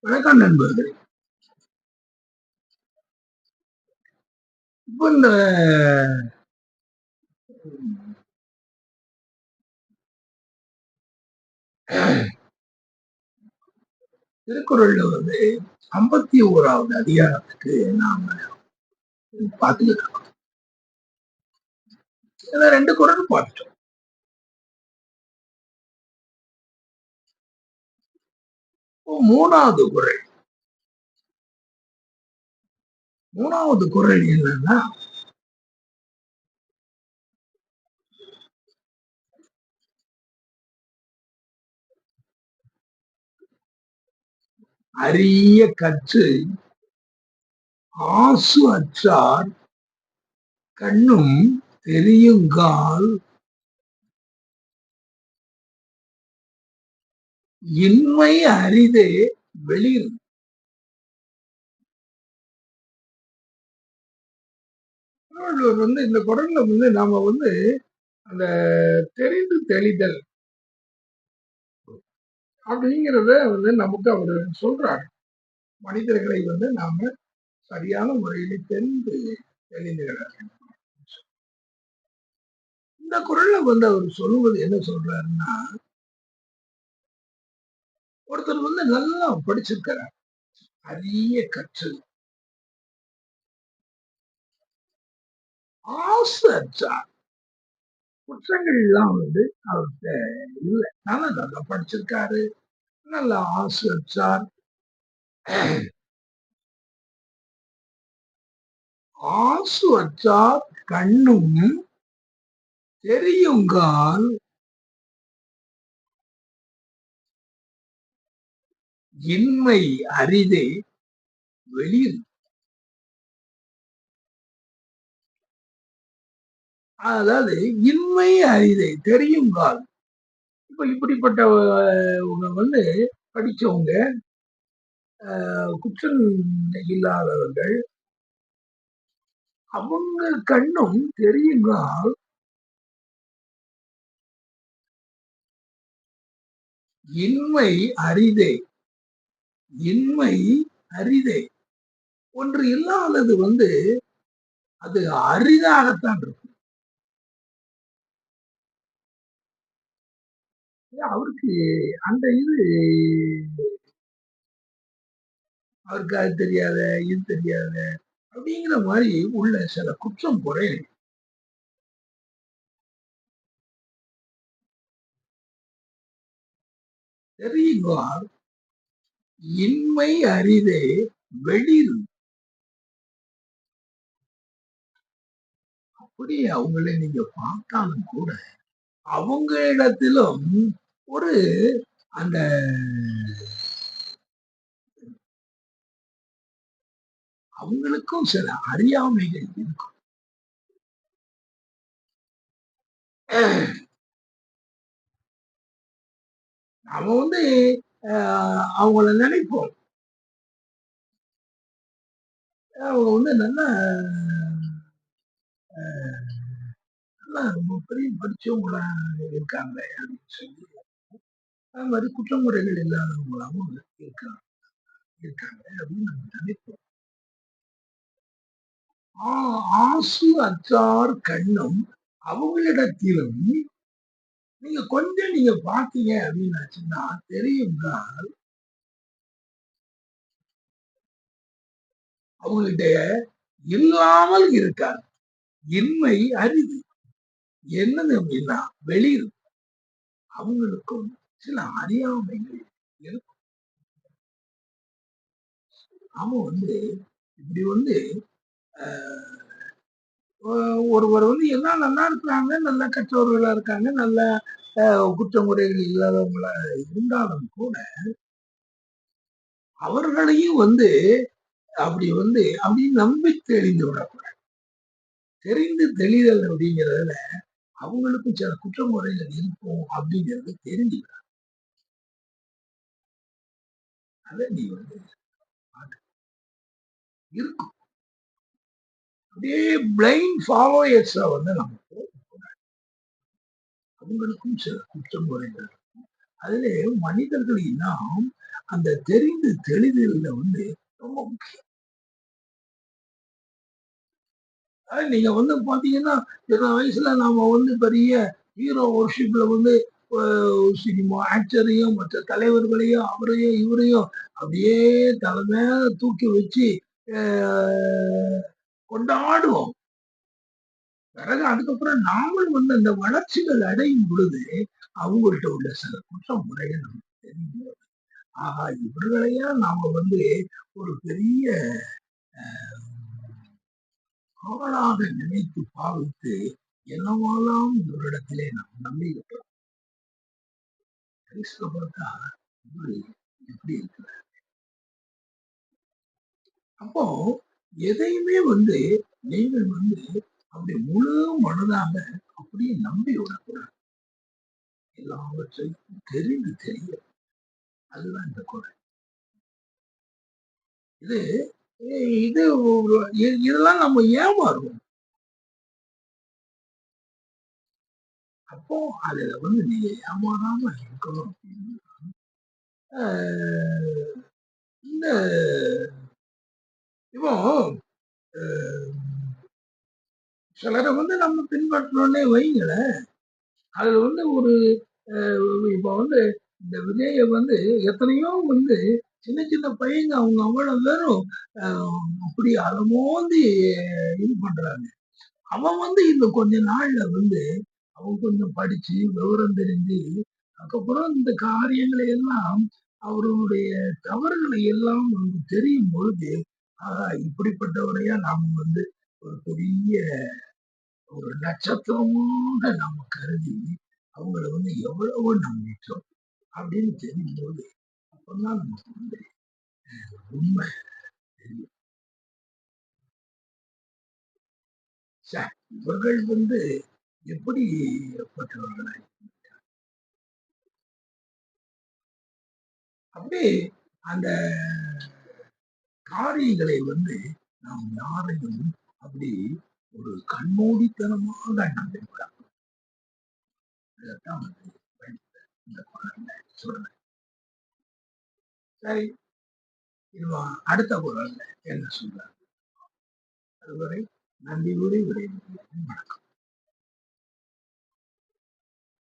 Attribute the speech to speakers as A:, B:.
A: வணக்கம் நண்பர்களே. இப்ப இந்த திருக்குறள்ல 51வது அதிகாரத்துக்கு நாம பார்த்துக்கிட்டு இருக்கோம். இதுல 2 குறள் பார்த்துட்டோம். மூணாவது குறள். மூணாவது குறள் என்னன்னா, அரிய கற்று ஆசு அற்றார் கண்ணும் தெரியுங்கால் இன்மை அரிதே வெளியில். இந்த குறள்ல நாம அந்த தெரிந்து தெளிதல் அப்படிங்கிறத நமக்கு அவரு சொல்றாரு. மனிதர்களை நாம சரியான முறையில தெரிந்து தெளிந்துகிறார். இந்த குறள்ல அவர் சொல்லுவது என்ன சொல்றாருன்னா, ஒருத்தர் நல்லா படிச்சிருக்கிறார், அரிய கற்று ஆசை அற்றார். குற்றங்கள் எல்லாம் அவர்கிட்ட இல்லை. நல்லா படிச்சிருக்காரு, நல்ல ஆசு அற்றார். ஆசு அற்றார் கண்ணும் தெரியுங்கால் இன்மை அரிதே வெளியில். அதாவது இன்மை அரிதை தெரியுங்கால். இப்ப இப்படிப்பட்டவங்க படிச்சவங்க, குற்றம் இல்லாதவர்கள், அவங்க கண்ணும் தெரியுங்கால் இன்மை அரிதே. இன்மை அரிதே. ஒன்று இல்லாதது அது அரிதாகத்தான் இருக்கும். அவருக்கு அந்த அவருக்கு அது தெரியாத, இது தெரியாத அப்படிங்கிற மாதிரி உள்ள சில குற்றம் குறைகள். தெரியுங்கால் இன்மை அரிதே வெளியில். அப்படி அவங்களை நீங்க பார்த்தாலும் கூட அவங்க இடத்திலும் ஒரு அந்த அவங்களுக்கும் சில அறியாமைகள் இருக்கும். நாம அவங்கள நினைப்போம், அவங்க நல்லா நல்லா ரொம்ப பெரிய படிச்சவங்களா இருக்காங்க அப்படின்னு சொல்லி, அது மாதிரி குற்றமுறைகள் இல்லாதவங்களாவும் இருக்காங்க அப்படின்னு நம்ம நினைப்போம். ஆசு அற்றார் கண்ணும் அவங்களிடத்திலும் நீங்க கொஞ்சம் பார்த்தீங்க அப்படின்னாச்சுன்னா தெரியுங்கால் அவங்கள்ட்ட இல்லாமல் இருக்காது. இன்மை அரிது. என்னது அப்படின்னா வெளியில் அவங்களுக்கும் சில அறியாமைகள் இருக்கும். நாம இப்படி ஒருவர் எல்லாம் நல்லா இருக்கிறாங்க, நல்ல கற்றவர்களா இருக்காங்க, நல்ல குற்றமுறைகள் இல்லாதவங்களா இருந்தாலும் கூட அவர்களையும் அப்படி அப்படி நம்பி தெளிந்து விடக்கூடாது. தெரிந்து தெளிதல் அப்படிங்கிறதுல அவங்களுக்கும் சில குற்றமுறைகள் இருக்கும் அப்படிங்கிறது தெரிஞ்சுக்கிறாங்க. அதை நீ இருக்கும். அப்படியே பிளைண்ட் ஃபாலோயர்ஸா நம்ம அவங்களுக்கும் சில குற்றமுறைகள். அதிலே மனிதர்கள் எல்லாம் அந்த தெரிந்து தெளிதல்ல வந்து ரொம்ப முக்கியம். நீங்க வந்து பாத்தீங்கன்னா, சின்ன வயசுல நாம வந்து பெரிய ஹீரோ வொர்ஷிப்ல வந்து அ சினிமா ஆக்டரையும், மற்ற தலைவர்களையும், அவரையும், இவரையும் அப்படியே தல மேல தூக்கி வச்சு அ கொண்டாடுவோம். பிறகு அதுக்கப்புறம் நாமளும் வந்து அந்த வளர்ச்சிகள் அடையும் பொழுது, அவங்கள்ட்ட உள்ள சில குற்றம் குறைகள் நமக்கு தெரியும். ஆஹா! இவர்களையா நாம வந்து ஒரு பெரிய ஆளாக நினைத்து பாவித்து, என்னவெல்லாம் இவரிடத்திலே நாம் நம்பிவிட்டோம். கடைசில பார்த்தா, இவரு எப்படி இருக்கிறார்? அப்போ எதையுமே வந்து நீங்கள் வந்து அப்படி முழு மனதாக அப்படியே நம்பி விடக்கூடாது. எல்லாவற்றையும் தெரிந்து தெரிய அதுதான் இந்த குறை. இது இது இதெல்லாம் நம்ம ஏமாறுவோம். அப்போ அதுல வந்து நீங்க ஏமாறாம இருக்கணும் அப்படின்னா, அ இந்த இப்போ அ சிலர வந்து நம்ம பின்பற்றோன்னே வைங்களேன், அதுல வந்து ஒரு இப்ப வந்து இந்த விஜய வந்து எத்தனையோ வந்து சின்ன சின்ன பையங்க அவங்க அவ்வளவு பேரும் அ அப்படி அலமோதி இது பண்றாங்க. அவன் வந்து இந்த கொஞ்ச நாள்ல வந்து அவன் கொஞ்சம் படிச்சு விவரம் தெரிஞ்சு அதுக்கப்புறம் இந்த காரியங்களை எல்லாம் அவர்களுடைய தவறுகளை எல்லாம் வந்து தெரியும் பொழுது இப்படிப்பட்டவரையா நாம வந்து ஒரு பெரிய ஒரு நட்சத்திரமாக நாம கருதி அவங்கள வந்து எவ்வளவோ நம்பிட்டோம் அப்படின்னு தெரியும்போது அப்பதான் நமக்கு வந்து உண்மை தெரியும். ச்சே, இவர்கள் வந்து எப்படிப்பட்டவர்களாய் அப்படியே அந்த காரியங்களை வந்து நாம் யாரையும் அப்படி ஒரு கண்மூடித்தனமாக நம்பிவிடலாம். இதைத்தான் வந்து இந்த குரல்ல சொல்றேன். சரி, இது அடுத்த குரல்ல என்ன சொல்றாரு? அதுவரை நன்றி கூறி விடைபெறுகிறேன். வணக்கம்.